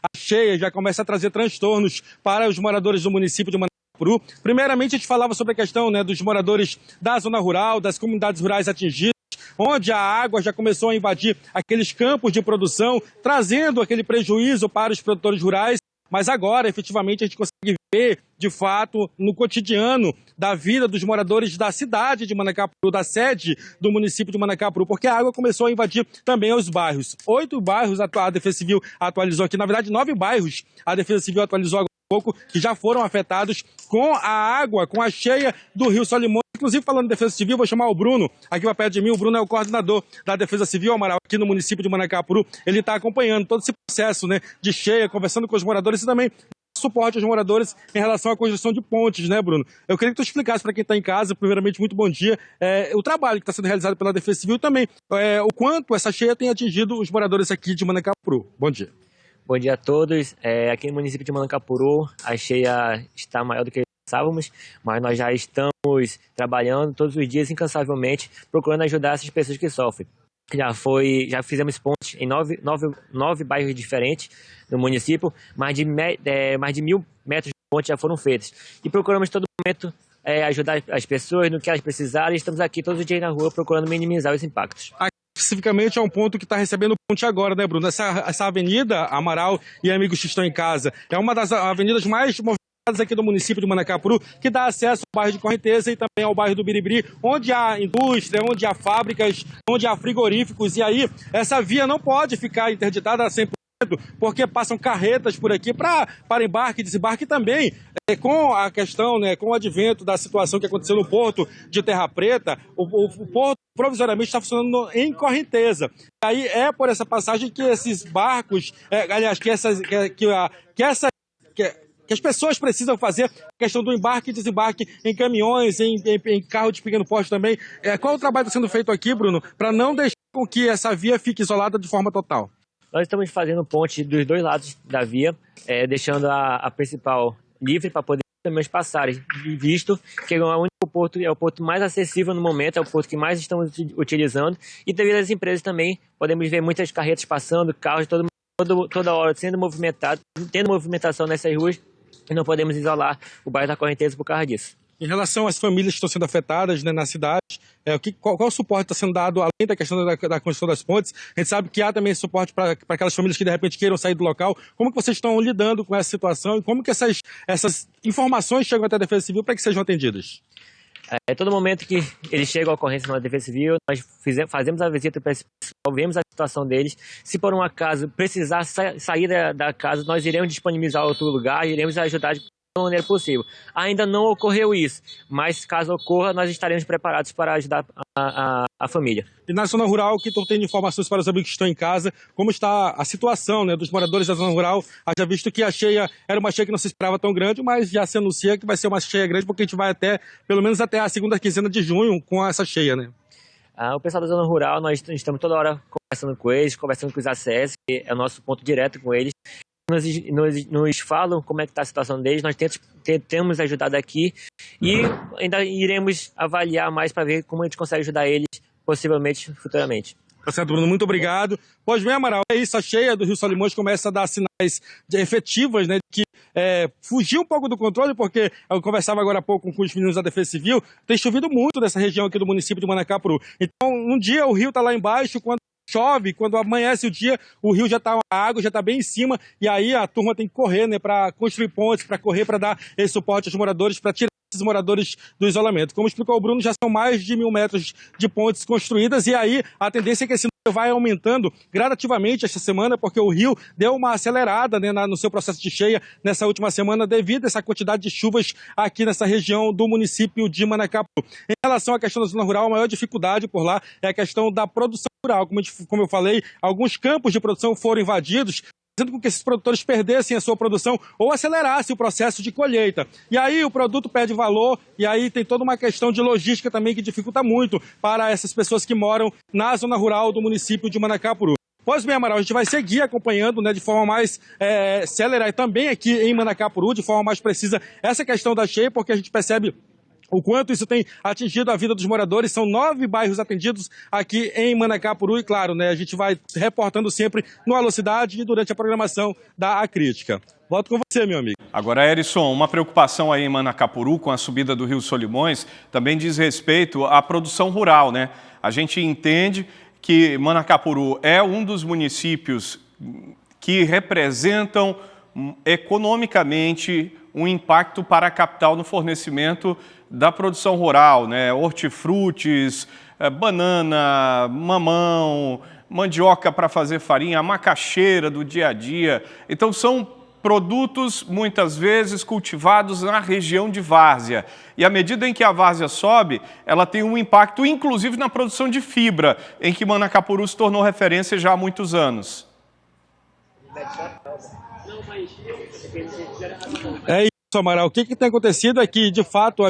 a cheia já começa a trazer transtornos para os moradores do município de Manacapuru. Primeiramente, a gente falava sobre a questão, né, dos moradores da zona rural, das comunidades rurais atingidas, onde a água já começou a invadir aqueles campos de produção, trazendo aquele prejuízo para os produtores rurais. Mas agora, efetivamente, a gente consegue ver, de fato, no cotidiano da vida dos moradores da cidade de Manacapuru, da sede do município de Manacapuru, porque a água começou a invadir também os bairros. 8 bairros a Defesa Civil atualizou aqui, na verdade 9 bairros a Defesa Civil atualizou agora há pouco, que já foram afetados com a água, com a cheia do Rio Solimões. Inclusive, falando de Defesa Civil, vou chamar o Bruno, aqui para perto de mim. O Bruno é o coordenador da Defesa Civil, Amaral, aqui no município de Manacapuru. Ele está acompanhando todo esse processo, né, de cheia, conversando com os moradores e também suporte aos moradores em relação à construção de pontes, né, Bruno? Eu queria que tu explicasse para quem está em casa, primeiramente, muito bom dia, o trabalho que está sendo realizado pela Defesa Civil e também o quanto essa cheia tem atingido os moradores aqui de Manacapuru. Bom dia. Bom dia a todos. Aqui no município de Manacapuru, a cheia está maior do que pensávamos, mas nós já estamos trabalhando todos os dias incansavelmente, procurando ajudar essas pessoas que sofrem. Já fizemos pontes em nove bairros diferentes no município, mais de 1.000 metros de ponte já foram feitos. E procuramos todo momento ajudar as pessoas no que elas precisarem. Estamos aqui todos os dias na rua procurando minimizar os impactos. Especificamente é um ponto que está recebendo ponte agora, né, Bruno? Essa avenida, Amaral e amigos que estão em casa, é uma das avenidas mais movimentadas aqui do município de Manacapuru, que dá acesso ao bairro de Correnteza e também ao bairro do Biribiri, onde há indústria, onde há fábricas, onde há frigoríficos, e aí essa via não pode ficar interditada a 100%, porque passam carretas por aqui para embarque e desembarque e também com a questão, né, com o advento da situação que aconteceu no porto de Terra Preta, o porto provisoriamente está funcionando em Correnteza. E aí é por essa passagem que esses barcos, aliás, que as pessoas precisam fazer a questão do embarque e desembarque em caminhões, em carro de pequeno porte também. Qual o trabalho está sendo feito aqui, Bruno, para não deixar com que essa via fique isolada de forma total? Nós estamos fazendo ponte dos dois lados da via, deixando a principal livre para poder também passarem, visto que é o único porto, é o porto mais acessível no momento, é o porto que mais estamos utilizando, e devido às empresas também, podemos ver muitas carretas passando, carros toda hora sendo movimentados, tendo movimentação nessas ruas, e não podemos isolar o bairro da Correnteza por causa disso. Em relação às famílias que estão sendo afetadas, né, na cidade, qual o suporte está sendo dado, além da questão da construção das pontes? A gente sabe que há também suporte para aquelas famílias que de repente queiram sair do local. Como que vocês estão lidando com essa situação e como que essas informações chegam até a Defesa Civil para que sejam atendidas? Todo momento que eles chegam à ocorrência na Defesa Civil, nós fazemos a visita para esse pessoal, vemos a situação deles. Se por um acaso precisar sair da casa, nós iremos disponibilizar outro lugar, iremos ajudar de maneira possível. Ainda não ocorreu isso, mas caso ocorra, nós estaremos preparados para ajudar a família. E na zona rural, que estão tendo informações para os amigos que estão em casa, como está a situação, né, dos moradores da zona rural? Haja visto que a cheia era uma cheia que não se esperava tão grande, mas já se anuncia que vai ser uma cheia grande, porque a gente vai pelo menos até a segunda quinzena de junho com essa cheia, né? O pessoal da zona rural, nós estamos toda hora conversando com eles, conversando com os ACS, que é o nosso ponto direto com eles. Nos falam como é que está a situação deles, nós temos ajudado aqui e ainda iremos avaliar mais para ver como a gente consegue ajudar eles, possivelmente, futuramente. Tá certo, Bruno, muito obrigado. Pois bem, Amaral, é isso, a cheia do Rio Solimões começa a dar sinais efetivos, né, de que fugiu um pouco do controle, porque eu conversava agora há pouco com os meninos da Defesa Civil, tem chovido muito nessa região aqui do município de Manacapuru. Então, um dia o rio está lá embaixo, quando chove, quando amanhece o dia, o rio já está, a água já está bem em cima, e aí a turma tem que correr, né, para construir pontes, para correr, para dar esse suporte aos moradores, para tirar esses moradores do isolamento. Como explicou o Bruno, já são mais de 1.000 metros de pontes construídas, e aí a tendência é que esse número vai aumentando gradativamente esta semana, porque o rio deu uma acelerada, né, no seu processo de cheia nessa última semana, devido a essa quantidade de chuvas aqui nessa região do município de Manacapuru. Em relação à questão da zona rural, a maior dificuldade por lá é a questão da produção rural. Como eu falei, alguns campos de produção foram invadidos, fazendo com que esses produtores perdessem a sua produção ou acelerassem o processo de colheita. E aí o produto perde valor, e aí tem toda uma questão de logística também que dificulta muito para essas pessoas que moram na zona rural do município de Manacapuru. Pois bem, Amaral, a gente vai seguir acompanhando, né, de forma mais célere e também aqui em Manacapuru, de forma mais precisa, essa questão da cheia, porque a gente percebe o quanto isso tem atingido a vida dos moradores. São 9 bairros atendidos aqui em Manacapuru e, claro, né, a gente vai reportando sempre no Alô Cidade e durante a programação da Acrítica. Volto com você, meu amigo. Agora, Herisson, uma preocupação aí em Manacapuru com a subida do Rio Solimões também diz respeito à produção rural, né? A gente entende que Manacapuru é um dos municípios que representam economicamente um impacto para a capital no fornecimento da produção rural, né? Hortifrutis, banana, mamão, mandioca para fazer farinha, a macaxeira do dia a dia. Então são produtos muitas vezes cultivados na região de várzea. E à medida em que a várzea sobe, ela tem um impacto inclusive na produção de fibra, em que Manacapuru se tornou referência já há muitos anos. É isso, Amaral. O que tem acontecido é que, de fato,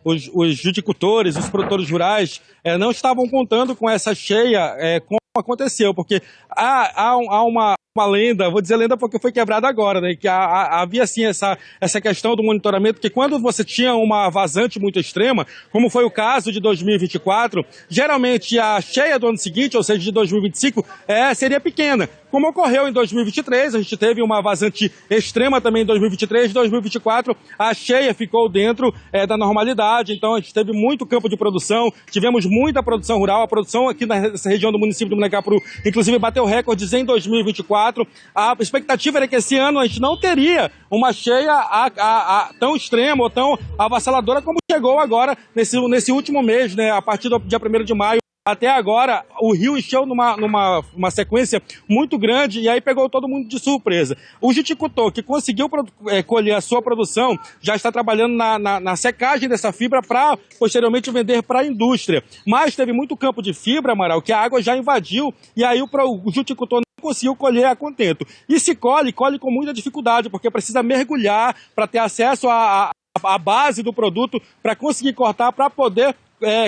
os viticultores, os produtores rurais não estavam contando com essa cheia como aconteceu, porque há uma lenda, vou dizer lenda porque foi quebrada agora, né? Que havia assim essa questão do monitoramento, que quando você tinha uma vazante muito extrema, como foi o caso de 2024, geralmente a cheia do ano seguinte, ou seja, de 2025, seria pequena. Como ocorreu em 2023, a gente teve uma vazante extrema também em 2023, 2024, a cheia ficou dentro da normalidade, então a gente teve muito campo de produção, tivemos muita produção rural, a produção aqui nessa região do município de Manacapuru, inclusive bateu recordes em 2024, a expectativa era que esse ano a gente não teria uma cheia tão extrema ou tão avassaladora como chegou agora nesse último mês, né, a partir do dia 1º de maio. Até agora, o rio encheu numa sequência muito grande e aí pegou todo mundo de surpresa. O viticultor que conseguiu colher a sua produção já está trabalhando na secagem dessa fibra para posteriormente vender para a indústria. Mas teve muito campo de fibra, Amaral, que a água já invadiu e aí o viticultor não conseguiu colher a contento. E se colhe com muita dificuldade, porque precisa mergulhar para ter acesso à base do produto, para conseguir cortar, para poder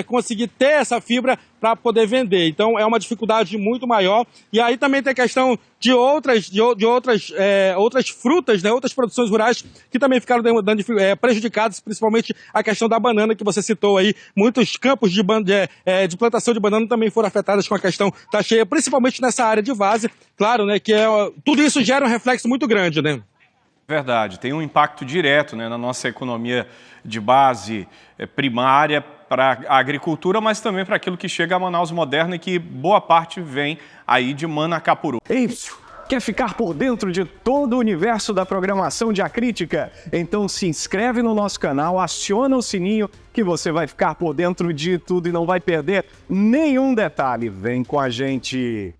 conseguir ter essa fibra para poder vender. Então é uma dificuldade muito maior. E aí também tem a questão de outras frutas, né, outras produções rurais que também ficaram prejudicadas, principalmente a questão da banana que você citou aí. Muitos campos de plantação de banana também foram afetados com a questão da cheia, principalmente nessa área de várzea. Claro, né, que tudo isso gera um reflexo muito grande, né? Verdade, tem um impacto direto, né, na nossa economia de base primária para a agricultura, mas também para aquilo que chega a Manaus Moderna e que boa parte vem aí de Manacapuru. Ei, quer ficar por dentro de todo o universo da programação de Acrítica? Então se inscreve no nosso canal, aciona o sininho que você vai ficar por dentro de tudo e não vai perder nenhum detalhe. Vem com a gente!